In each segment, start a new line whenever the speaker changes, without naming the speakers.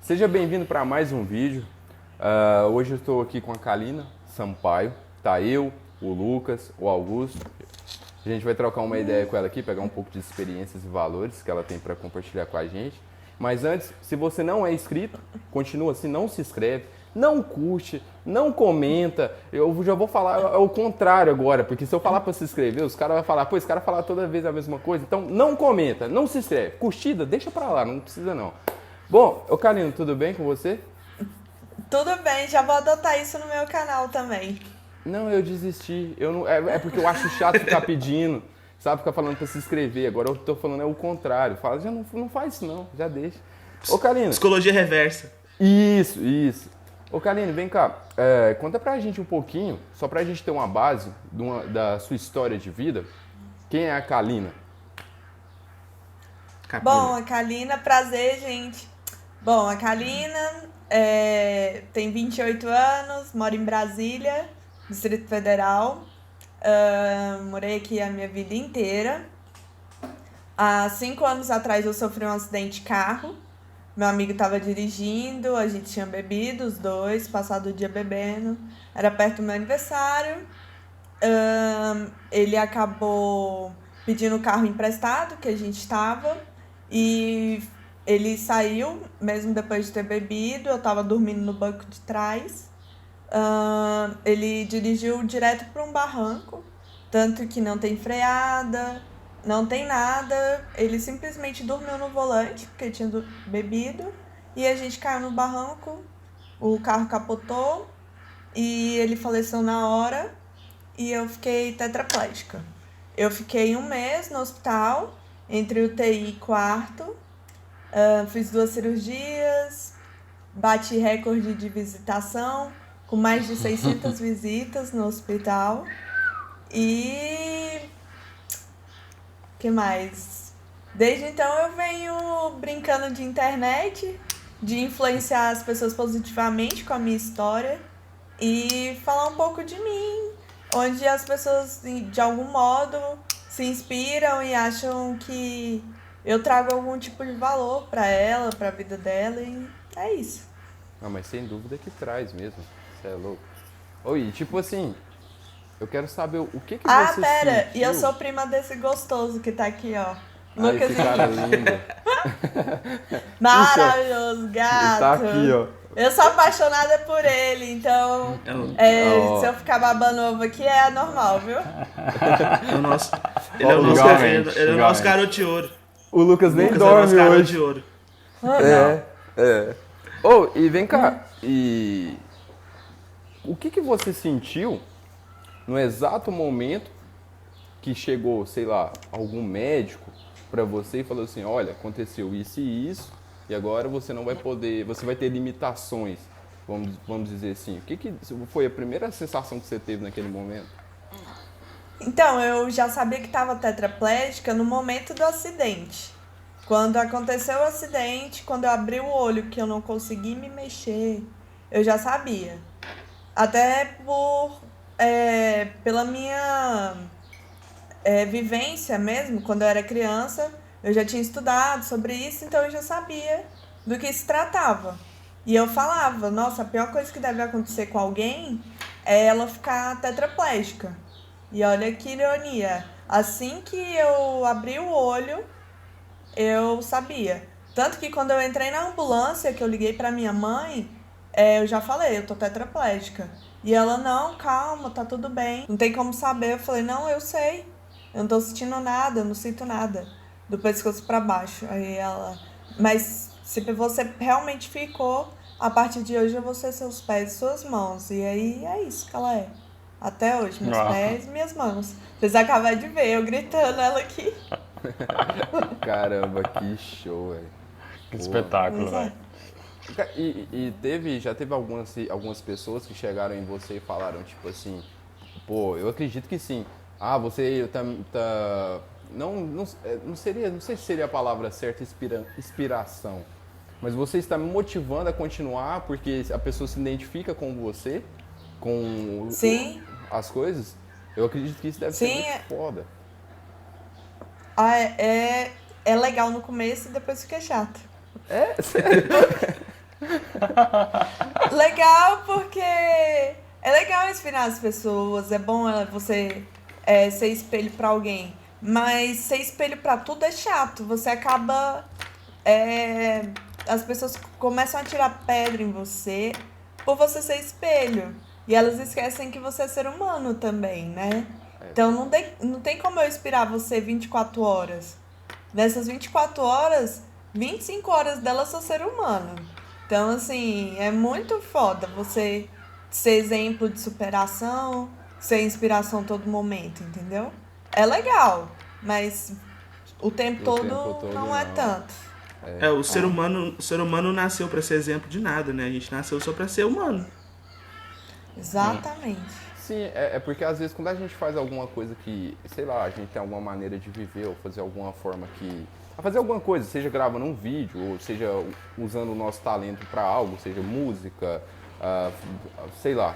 Seja bem-vindo para mais um vídeo. Hoje eu estou aqui com a Kalina Sampaio. Tá eu, o Lucas, o Augusto. A gente vai trocar uma ideia com ela aqui, pegar um pouco de experiências e valores que ela tem para compartilhar com a gente. Mas antes, se você não é inscrito, continua assim, não se inscreve, não curte, não comenta. Eu já vou falar o contrário agora, porque se eu falar para se inscrever, os caras vão falar, pô, esse cara fala toda vez a mesma coisa. Então não comenta, não se inscreve. Curtida, deixa para lá, não precisa não. Bom, ô Kalina, tudo bem com você?
Tudo bem, já vou adotar isso no meu canal também.
Não, eu desisti. Eu não, é porque eu acho chato ficar pedindo, sabe? Ficar falando pra se inscrever. Agora eu tô falando o contrário. Fala, já não faz isso não, já deixa. Ô, Kalina.
Psicologia reversa.
Isso. Ô, Kalina, vem cá. Conta pra gente um pouquinho, só pra gente ter uma base da sua história de vida. Quem é a Kalina?
Bom, a Kalina, prazer, gente. Bom, a Kalina tem 28 anos, mora em Brasília, Distrito Federal. Morei aqui a minha vida inteira. Há 5 anos atrás eu sofri um acidente de carro. Meu amigo estava dirigindo, a gente tinha bebido, os dois, passado o dia bebendo. Era perto do meu aniversário. Ele acabou pedindo o carro emprestado que a gente estava. E ele saiu, mesmo depois de ter bebido, eu estava dormindo no banco de trás. Ele dirigiu direto para um barranco, tanto que não tem freada, não tem nada. Ele simplesmente dormiu no volante, porque tinha bebido, e a gente caiu no barranco, o carro capotou, e ele faleceu na hora, e eu fiquei tetraplégica. Eu fiquei 1 mês no hospital, entre UTI e quarto. Fiz 2 cirurgias, bati recorde de visitação, com mais de 600 visitas no hospital. E que mais? Desde então eu venho brincando de internet, de influenciar as pessoas positivamente com a minha história e falar um pouco de mim, onde as pessoas de algum modo se inspiram e acham que eu trago algum tipo de valor para ela, para a vida dela, e é isso.
Não, mas sem dúvida que traz mesmo. Você é louco. Oi, tipo assim, eu quero saber o que você
Pera,
sentiu.
e eu sou prima desse gostoso que tá aqui, ó.
Lucas, esse cara lindo.
Maravilhoso,
Ele
gato.
tá aqui, ó.
Eu sou apaixonada por ele, então se eu ficar babando ovo aqui é normal, viu?
Ele é o nosso garoto de ouro.
O Lucas nem
Lucas
dorme
é o nosso garoto
hoje.
de ouro.
E vem cá, e o que você sentiu no exato momento que chegou, sei lá, algum médico pra você e falou assim, olha, aconteceu isso e isso, e agora você não vai poder, você vai ter limitações, vamos dizer assim. O que foi a primeira sensação que você teve naquele momento?
Então, eu já sabia que estava tetraplégica no momento do acidente. Quando aconteceu o acidente, quando eu abri o olho que eu não consegui me mexer, eu já sabia. Até pela minha vivência mesmo, quando eu era criança, eu já tinha estudado sobre isso, então eu já sabia do que se tratava. E eu falava, nossa, a pior coisa que deve acontecer com alguém é ela ficar tetraplégica. E olha que ironia, assim que eu abri o olho, eu sabia. Tanto que quando eu entrei na ambulância, que eu liguei pra minha mãe, eu já falei, eu tô tetraplégica. E ela, não, calma, tá tudo bem. Não tem como saber. Eu falei, não, eu sei. Eu não tô sentindo nada, eu não sinto nada. Do pescoço pra baixo. Aí ela, mas se você realmente ficou, a partir de hoje eu vou ser seus pés e suas mãos. E aí é isso que ela é. Até hoje, meus pés e minhas mãos. Vocês acabaram de ver eu gritando ela aqui.
Caramba, que show, velho.
Que espetáculo, velho.
E já teve algumas pessoas que chegaram em você e falaram, tipo assim, pô, eu acredito que sim. Você não sei se seria a palavra certa, inspiração. Mas você está me motivando a continuar porque a pessoa se identifica com você, com
Sim.
As coisas. Eu acredito que isso deve ser muito foda.
É legal no começo e depois fica chato.
É? Sério?
Legal porque é legal inspirar as pessoas, é bom você ser espelho pra alguém, mas ser espelho pra tudo é chato, você acaba... as pessoas começam a tirar pedra em você por você ser espelho, e elas esquecem que você é ser humano também, né? Então não tem como eu inspirar você 24 horas. Nessas 24 horas, 25 horas delas sou ser humano. Então, assim, é muito foda você ser exemplo de superação, ser inspiração a todo momento, entendeu? É legal, mas o tempo todo não é tanto.
O ser humano nasceu pra ser exemplo de nada, né? A gente nasceu só pra ser humano.
Exatamente.
Sim, é porque às vezes quando a gente faz alguma coisa que, sei lá, a gente tem alguma maneira de viver ou fazer alguma forma que... fazer alguma coisa, seja gravando um vídeo, ou seja usando o nosso talento para algo, seja música, sei lá,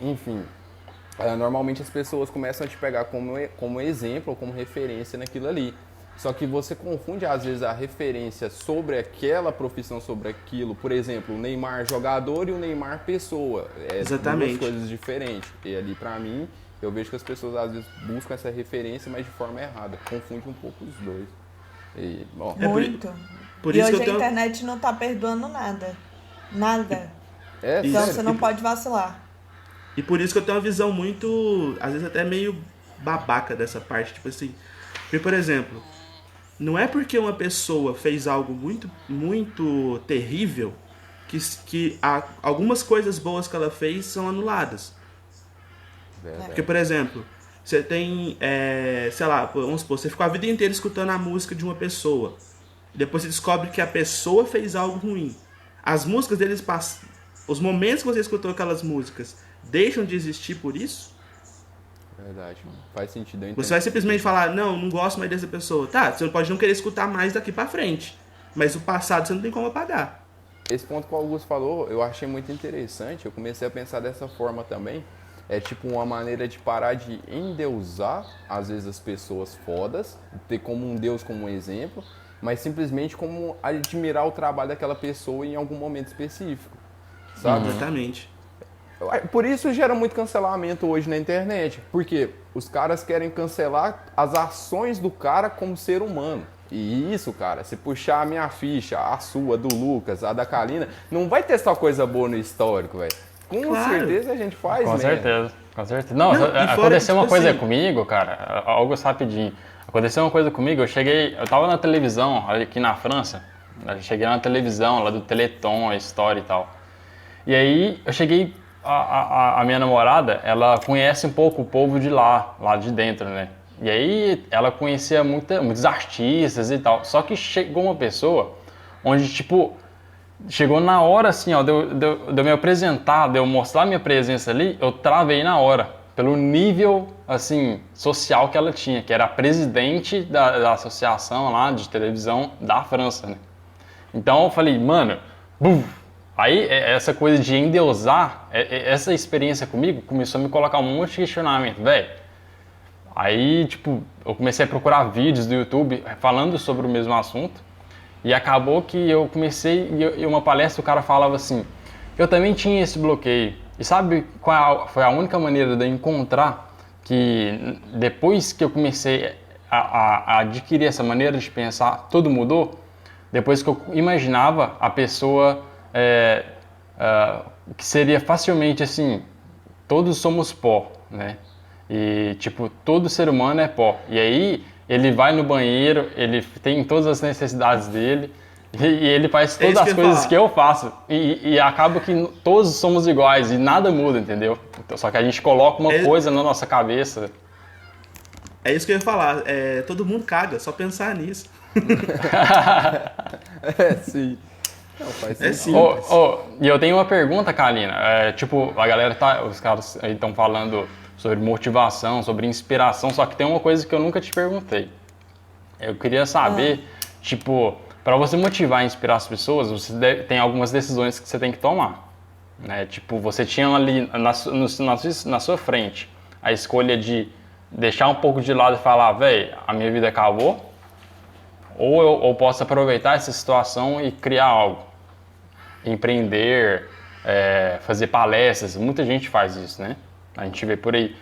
enfim. Normalmente as pessoas começam a te pegar como exemplo ou como referência naquilo ali. Só que você confunde às vezes a referência sobre aquela profissão, sobre aquilo. Por exemplo, o Neymar jogador e o Neymar pessoa.
Exatamente.
Duas coisas diferentes. E ali pra mim, eu vejo que as pessoas às vezes buscam essa referência, mas de forma errada. Confunde um pouco os dois. E, bom,
Muito.
Por
E
isso
hoje
que eu
a
tenho...
internet não tá perdoando nada. Nada. Então
sério?
você não pode vacilar.
E por isso que eu tenho uma visão muito, às vezes até meio babaca dessa parte, tipo assim. Porque, por exemplo, não é porque uma pessoa fez algo muito, muito terrível que algumas coisas boas que ela fez são anuladas.
Verdade.
Porque, por exemplo, você tem, sei lá, vamos supor, você ficou a vida inteira escutando a música de uma pessoa. Depois você descobre que a pessoa fez algo ruim. As músicas deles passam. Os momentos que você escutou aquelas músicas deixam de existir por isso?
Verdade. Faz sentido. Eu entendo.
Você vai simplesmente falar, não gosto mais dessa pessoa. Tá, você pode não querer escutar mais daqui pra frente. Mas o passado você não tem como apagar.
Esse ponto que o Augusto falou, eu achei muito interessante. Eu comecei a pensar dessa forma também. É tipo uma maneira de parar de endeusar, às vezes, as pessoas fodas, ter como um Deus como um exemplo, mas simplesmente como admirar o trabalho daquela pessoa em algum momento específico, sabe?
Exatamente.
Por isso gera muito cancelamento hoje na internet, porque os caras querem cancelar as ações do cara como ser humano. E isso, cara, se puxar a minha ficha, a sua, do Lucas, a da Kalina, não vai ter só coisa boa no histórico, velho. Com certeza a gente faz,
Com
né?
certeza, com certeza. Não,
fora,
aconteceu uma
tipo
coisa
assim,
comigo, cara, algo rapidinho. Aconteceu uma coisa comigo, eu tava na televisão, aqui na França, eu cheguei na televisão, lá do Teleton, a história e tal. E aí, eu cheguei, a minha namorada, ela conhece um pouco o povo de lá de dentro, né? E aí, ela conhecia muitos artistas e tal. Só que chegou uma pessoa onde, tipo, chegou na hora, assim, ó, de eu me apresentar, de eu mostrar minha presença ali, eu travei na hora, pelo nível, assim, social que ela tinha, que era a presidente da associação lá de televisão da França, né? Então eu falei, mano, bum! Aí essa coisa de endeusar, essa experiência comigo começou a me colocar um monte de questionamento, velho. Aí, tipo, eu comecei a procurar vídeos do YouTube falando sobre o mesmo assunto. E acabou que eu comecei, e uma palestra o cara falava assim, eu também tinha esse bloqueio. E sabe qual foi a única maneira de eu encontrar que depois que eu comecei a adquirir essa maneira de pensar, tudo mudou? Depois que eu imaginava a pessoa que seria facilmente assim, todos somos pó, né? E tipo, todo ser humano é pó. E aí ele vai no banheiro, ele tem todas as necessidades dele e ele faz todas as coisas que eu faço. E acaba que todos somos iguais e nada muda, entendeu? Então, só que a gente coloca uma coisa na nossa cabeça.
É isso que eu ia falar. Todo mundo caga, só pensar nisso.
Sim. Não, faz sentido.
E eu tenho uma pergunta, Kalina. Tipo, a galera os caras aí estão falando sobre motivação, sobre inspiração, só que tem uma coisa que eu nunca te perguntei. Eu queria saber, tipo, para você motivar e inspirar as pessoas, você tem algumas decisões que você tem que tomar, né? Tipo, você tinha ali na sua frente a escolha de deixar um pouco de lado e falar, velho, a minha vida acabou, ou eu posso aproveitar essa situação e criar algo. empreender, fazer palestras, muita gente faz isso, né? A gente vê por aí.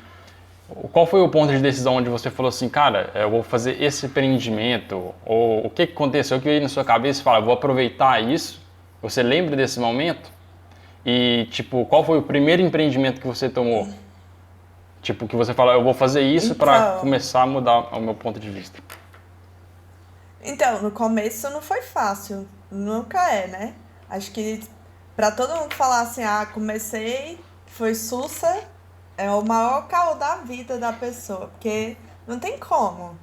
Qual foi o ponto de decisão onde você falou assim, cara, eu vou fazer esse empreendimento? Ou o que aconteceu que veio na sua cabeça e fala, vou aproveitar isso? Você lembra desse momento? E, tipo, qual foi o primeiro empreendimento que você tomou? Tipo, que você falou, eu vou fazer isso para
Então.
começar a mudar o meu ponto de vista.
Então, no começo não foi fácil. Nunca é, né? Acho que pra todo mundo falar assim, comecei, foi sussa, é o maior caô da vida da pessoa. Porque não tem como.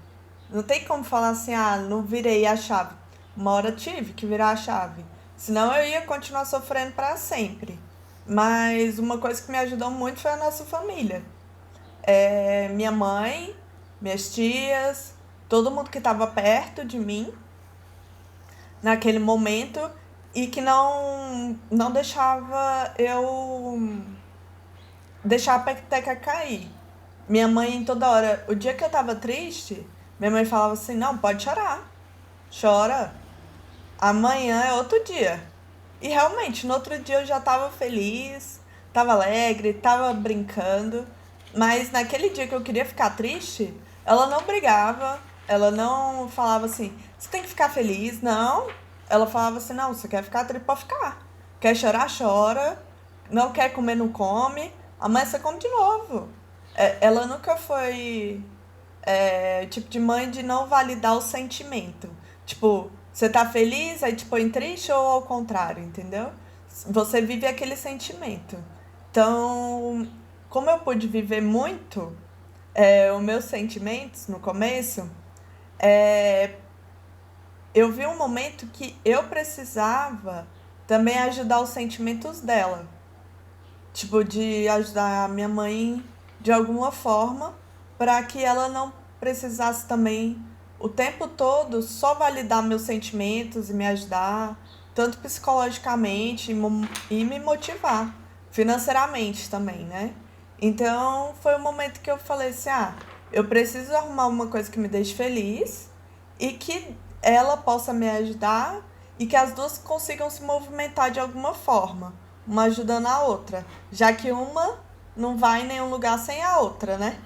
Não tem como falar assim, não virei a chave. Uma hora tive que virar a chave. Senão eu ia continuar sofrendo pra sempre. Mas uma coisa que me ajudou muito foi a nossa família. Minha mãe, minhas tias, todo mundo que estava perto de mim naquele momento e que não deixava eu deixar a peteca cair. Minha mãe, toda hora, o dia que eu tava triste, minha mãe falava assim: não, pode chorar, chora, amanhã é outro dia. E realmente, no outro dia eu já tava feliz, tava alegre, tava brincando. Mas naquele dia que eu queria ficar triste, ela não brigava, ela não falava assim, você tem que ficar feliz, não. Ela falava assim, não, você quer ficar triste, pode ficar. Quer chorar, chora. Não quer comer, não come. Amanhã você come de novo. Ela nunca foi tipo de mãe de não validar o sentimento. Tipo, você tá feliz, aí te põe triste ou ao contrário, entendeu? Você vive aquele sentimento. Então, como eu pude viver muito os meus sentimentos no começo, eu vi um momento que eu precisava também ajudar os sentimentos dela. Tipo, de ajudar a minha mãe de alguma forma, para que ela não precisasse também o tempo todo só validar meus sentimentos e me ajudar, tanto psicologicamente e me motivar financeiramente também, né? Então, foi um momento que eu falei assim, eu preciso arrumar uma coisa que me deixe feliz e que ela possa me ajudar e que as duas consigam se movimentar de alguma forma, uma ajudando a outra, já que uma não vai em nenhum lugar sem a outra, né?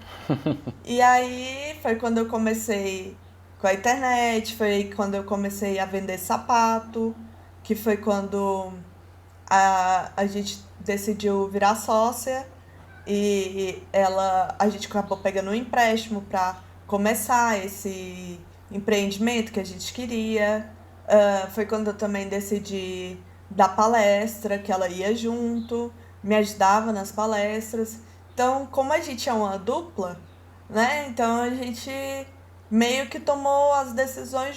E aí foi quando eu comecei com a internet, foi quando eu comecei a vender sapato, que foi quando a gente decidiu virar sócia e a gente acabou pegando um empréstimo para começar esse empreendimento que a gente queria. Foi quando eu também decidi dar palestra, que ela ia junto, me ajudava nas palestras. Então, como a gente é uma dupla, né? Então a gente meio que tomou as decisões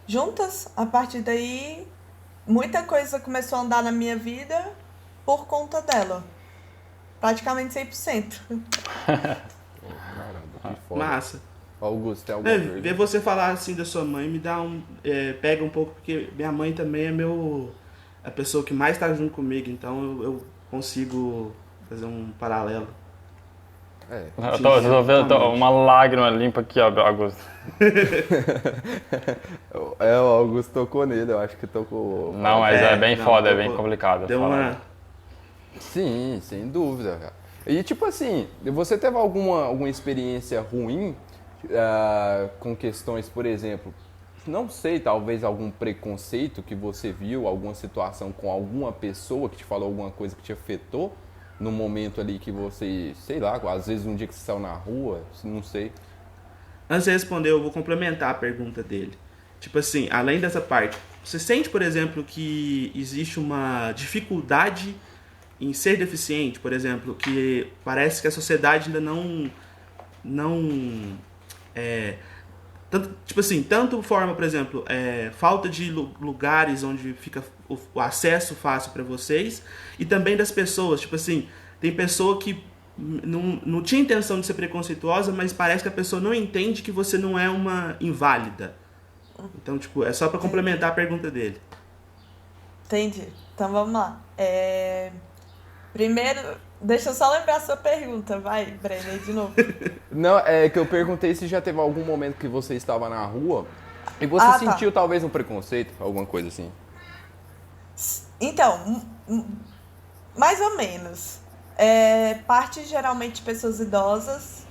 juntas. A partir daí, muita coisa começou a andar na minha vida por conta dela. Praticamente 100%.
Caramba, que foda.
Massa.
Augusto, tem alguma pergunta?
Ver você falar assim da sua mãe me dá pega um pouco, porque minha mãe também é a pessoa que mais tá junto comigo, então eu consigo fazer um paralelo.
Eu tô vendo uma lágrima limpa aqui, ó, Augusto.
O Augusto tocou nele, eu acho que tocou.
Não, mas é bem foda, é bem
tocou.
complicado.
Deu uma...
Sim, sem dúvida, cara. E tipo assim, você teve alguma experiência ruim com questões, por exemplo, não sei, talvez algum preconceito que você viu, alguma situação com alguma pessoa que te falou alguma coisa que te afetou no momento ali que você, sei lá, às vezes um dia que você saiu na rua, não sei.
Antes de responder, eu vou complementar a pergunta dele. Tipo assim, além dessa parte, você sente, por exemplo, que existe uma dificuldade em ser deficiente, por exemplo, que parece que a sociedade ainda tanto forma, por exemplo, falta de lugares onde fica o acesso fácil para vocês, e também das pessoas, tipo assim, tem pessoa que não tinha intenção de ser preconceituosa, mas parece que a pessoa não entende que você não é uma inválida. Então, tipo, é só para complementar a pergunta dele.
Entendi. Então vamos lá. Primeiro, deixa eu só lembrar a sua pergunta, vai, Brenner, de novo.
Não, é que eu perguntei se já teve algum momento que você estava na rua e você sentiu talvez um preconceito, alguma coisa assim.
Então, mais ou menos. Parte geralmente de pessoas idosas,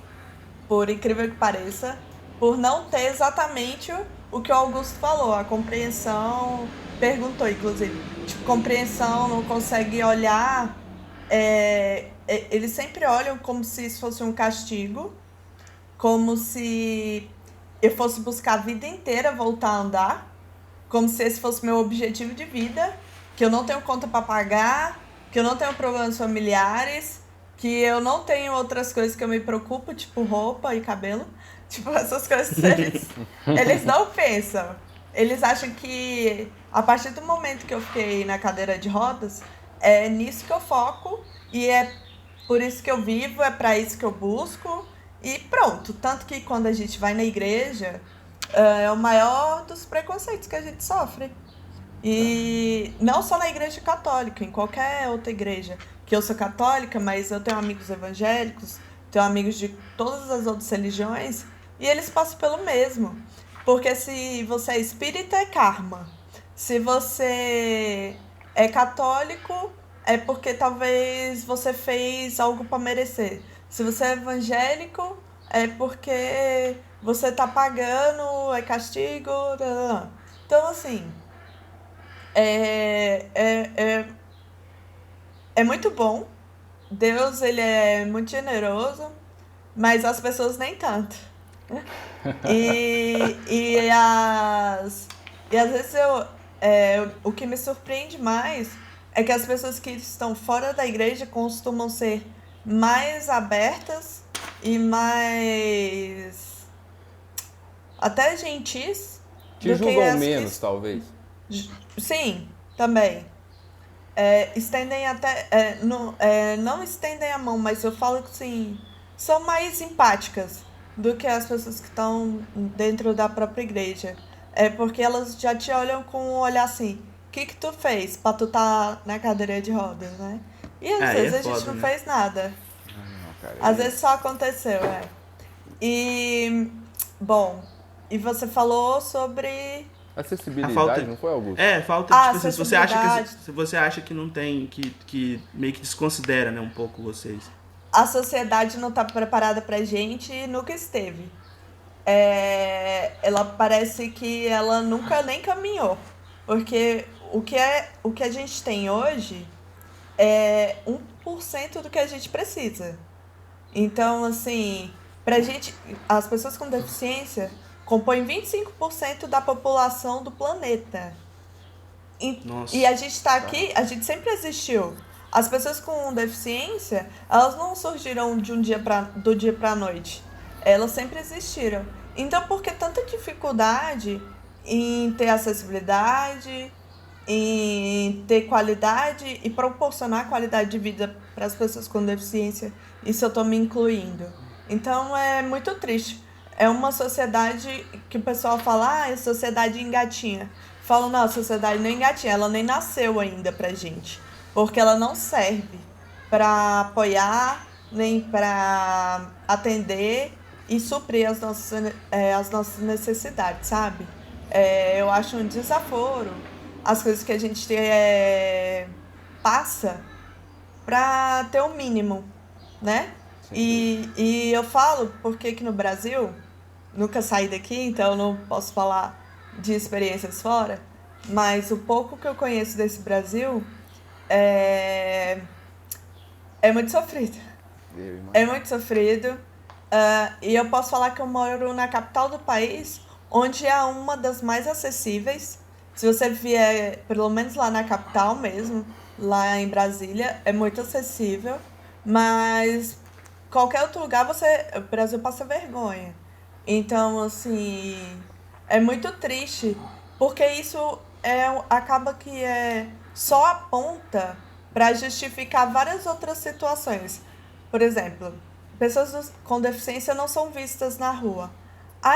por incrível que pareça, por não ter exatamente o que o Augusto falou, a compreensão, perguntou inclusive, tipo, compreensão, não consegue olhar, eles sempre olham como se isso fosse um castigo, como se eu fosse buscar a vida inteira voltar a andar, como se esse fosse meu objetivo de vida, que eu não tenho conta para pagar, que eu não tenho problemas familiares, que eu não tenho outras coisas que eu me preocupo, tipo roupa e cabelo. Tipo, essas coisas eles não pensam. Eles acham que a partir do momento que eu fiquei na cadeira de rodas, é nisso que eu foco e é por isso que eu vivo, é para isso que eu busco e pronto. Tanto que quando a gente vai na igreja, é o maior dos preconceitos que a gente sofre. E não só na igreja católica, em qualquer outra igreja. Que eu sou católica, mas eu tenho amigos evangélicos, tenho amigos de todas as outras religiões, e eles passam pelo mesmo. Porque se você é espírita, é karma. Se você é católico, é porque talvez você fez algo para merecer. Se você é evangélico, é porque você tá pagando, é castigo. Então, assim, é, é, é, é muito bom. Deus, ele é muito generoso, mas as pessoas nem tanto. E, e, as, e às vezes o que me surpreende mais é que as pessoas que estão fora da igreja costumam ser mais abertas e mais até gentis
Te
do que
julgam
as
menos,
que.
talvez.
Sim, também. Estendem até. Não estendem a mão, mas eu falo que sim, são mais empáticas do que as pessoas que estão dentro da própria igreja. É porque elas já te olham com um olhar assim: o que que tu fez pra tu tá na cadeira de rodas, né? E às
Aí é
vezes a gente
foda,
não
né?
fez nada.
Não, cara,
Às vezes só aconteceu, E, bom, e você falou sobre
A
acessibilidade,
falta.
não foi, Augusto?
Falta,
a
tipo assim,
acessibilidade.
se você acha que não tem, que meio que desconsidera, né, um pouco vocês.
A sociedade não está preparada pra gente e nunca esteve. Ela parece que ela nunca nem caminhou. Porque o que a gente tem hoje é 1% do que a gente precisa. Então, assim, pra gente, as pessoas com deficiência compõem 25% da população do planeta. E
Nossa.
a gente está aqui, a gente sempre existiu. As pessoas com deficiência, elas não surgiram do dia para a noite. Elas sempre existiram. Então, por que tanta dificuldade em ter acessibilidade, em ter qualidade e proporcionar qualidade de vida para as pessoas com deficiência? Isso eu estou me incluindo. Então, é muito triste. É uma sociedade que o pessoal fala, é sociedade engatinha. Falam, não, a sociedade não engatinha, ela nem nasceu ainda pra gente. Porque ela não serve para apoiar, nem para atender e suprir as nossas necessidades, sabe? Eu acho um desaforo as coisas que a gente passa para ter o mínimo, né? E eu falo porque que no Brasil, nunca saí daqui, então eu não posso falar de experiências fora, mas o pouco que eu conheço desse Brasil é, é muito sofrido. É muito sofrido. E eu posso falar que eu moro na capital do país, onde é uma das mais acessíveis. Se você vier, pelo menos lá na capital mesmo, lá em Brasília, é muito acessível. Mas qualquer outro lugar, o Brasil passa vergonha. Então, assim, é muito triste, porque isso acaba que só aponta para justificar várias outras situações. Por exemplo, pessoas com deficiência não são vistas na rua.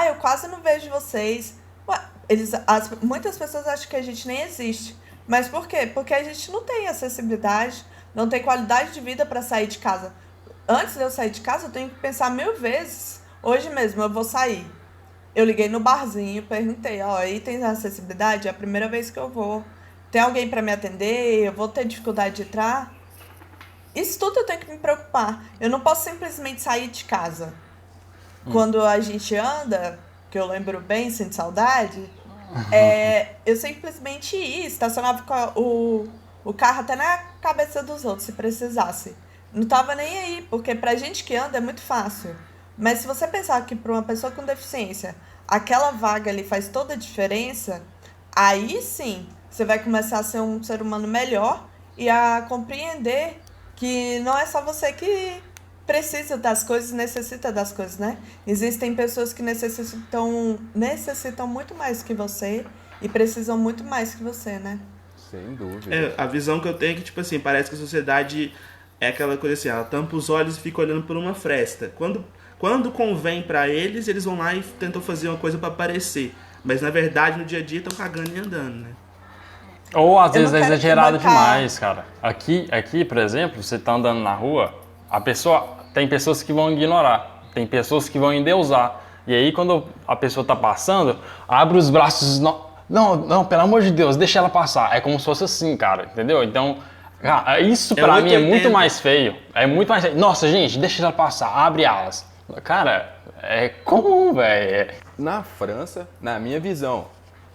Eu quase não vejo vocês. Ué, muitas pessoas acham que a gente nem existe. Mas por quê? Porque a gente não tem acessibilidade, não tem qualidade de vida para sair de casa. Antes de eu sair de casa, eu tenho que pensar 1000 vezes. Hoje mesmo eu vou sair. Eu liguei no barzinho, perguntei, aí tem acessibilidade? É a primeira vez que eu vou. tem alguém para me atender, eu vou ter dificuldade de entrar. Isso tudo eu tenho que me preocupar. Eu não posso simplesmente sair de casa. Quando a gente anda, que eu lembro bem, sinto saudade, eu simplesmente ia, estacionava o carro até na cabeça dos outros, se precisasse. Não tava nem aí, porque pra gente que anda é muito fácil. Mas se você pensar que para uma pessoa com deficiência, aquela vaga ali faz toda a diferença, aí sim, você vai começar a ser um ser humano melhor e a compreender que não é só você que precisa das coisas, necessita das coisas, né? Existem pessoas que necessitam muito mais que você e precisam muito mais que você, né?
Sem dúvida.
A visão que eu tenho é que, tipo assim, parece que a sociedade é aquela coisa assim, ela tampa os olhos e fica olhando por uma fresta. Quando convém pra eles, eles vão lá e tentam fazer uma coisa pra aparecer. Mas, na verdade, no dia a dia, estão cagando e andando, né?
Ou às
Eu
vezes
não
é
quero
exagerado
te bancar.
demais, cara. Aqui, por exemplo, você tá andando na rua, tem pessoas que vão ignorar, tem pessoas que vão endeusar. E aí quando a pessoa tá passando, abre os braços, não, pelo amor de Deus, deixa ela passar. É como se fosse assim, cara, entendeu? Então, cara, isso pra mim é muito mais feio. É muito mais feio. Nossa, gente, deixa ela passar, abre alas. Cara, é comum, velho.
Na França, na minha visão,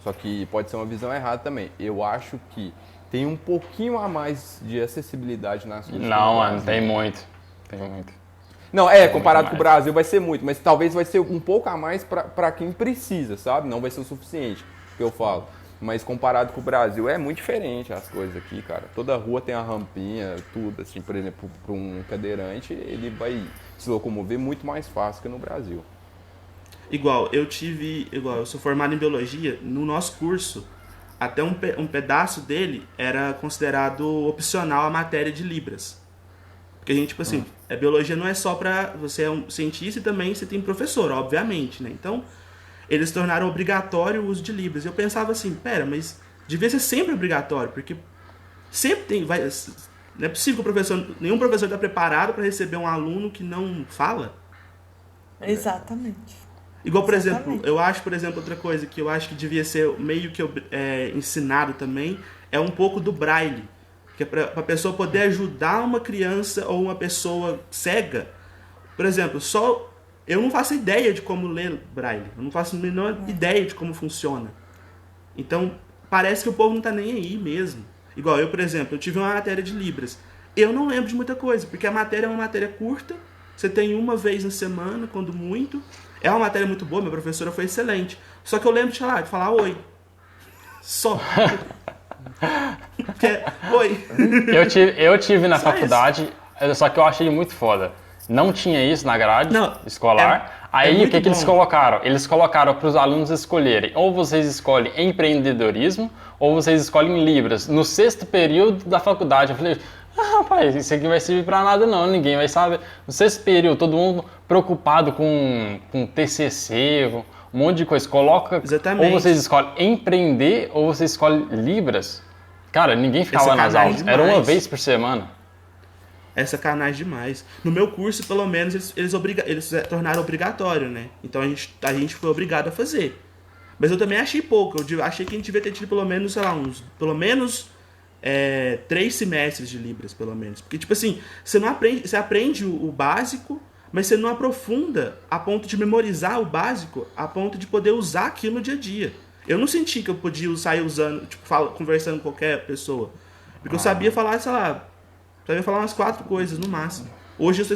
só que pode ser uma visão errada também, eu acho que tem um pouquinho a mais de acessibilidade nas ruas.
Não, mano, tem muito. Tem muito.
Não, comparado
muito
com o Brasil vai ser muito, mas talvez vai ser um pouco a mais pra quem precisa, sabe? Não vai ser o suficiente, que eu falo. Mas comparado com o Brasil, é muito diferente as coisas aqui, cara. Toda rua tem a rampinha, tudo, assim, por exemplo, para um cadeirante, ele vai se locomover muito mais fácil que no Brasil.
Eu sou formado em biologia, no nosso curso, até um pedaço dele era considerado opcional a matéria de Libras. Porque a gente, tipo assim, a biologia não é só pra você é um cientista e também você tem professor, obviamente, né? Então, eles tornaram obrigatório o uso de Libras. E eu pensava assim, mas devia ser sempre obrigatório, porque sempre não é possível que nenhum professor está preparado para receber um aluno que não fala.
Exatamente.
Igual, por exemplo, eu acho, outra coisa que eu acho que devia ser meio que ensinado também, é um pouco do braille. Que é para a pessoa poder ajudar uma criança ou uma pessoa cega. Por exemplo, eu não faço ideia de como ler braille. Eu não faço a menor ideia de como funciona. Então, parece que o povo não tá nem aí mesmo. Igual eu, por exemplo, eu tive uma matéria de Libras. Eu não lembro de muita coisa, porque a matéria é uma matéria curta. Você tem uma vez na semana, quando muito. É uma matéria muito boa, minha professora foi excelente. Só que eu lembro de falar oi. Só. Oi.
Eu tive na
Só
faculdade, só que eu achei muito foda. Não tinha isso na grade escolar. Aí o que eles colocaram? Eles colocaram para os alunos escolherem. Ou vocês escolhem empreendedorismo, ou vocês escolhem Libras. No 6º período da faculdade, eu falei, rapaz, isso aqui vai servir para nada não, ninguém vai saber. No 6º período, todo mundo preocupado com TCC, com um monte de coisa. Coloca,
exatamente.
Ou vocês escolhem empreender, ou vocês escolhem Libras. Cara, ninguém ficava nas aulas.
Demais.
Era uma vez por semana.
É sacanagem demais. No meu curso, pelo menos, eles tornaram obrigatório, né? Então a gente foi obrigado a fazer. Mas eu também achei pouco. Eu achei que a gente devia ter tido pelo menos, sei lá, pelo menos 3 semestres de Libras, pelo menos. Porque, tipo assim, você aprende o básico, mas você não aprofunda a ponto de memorizar o básico, a ponto de poder usar aquilo no dia a dia. Eu não senti que eu podia sair usando, tipo, conversando com qualquer pessoa. Porque eu sabia falar, sei lá, sabia falar umas 4 coisas no máximo. Hoje eu sei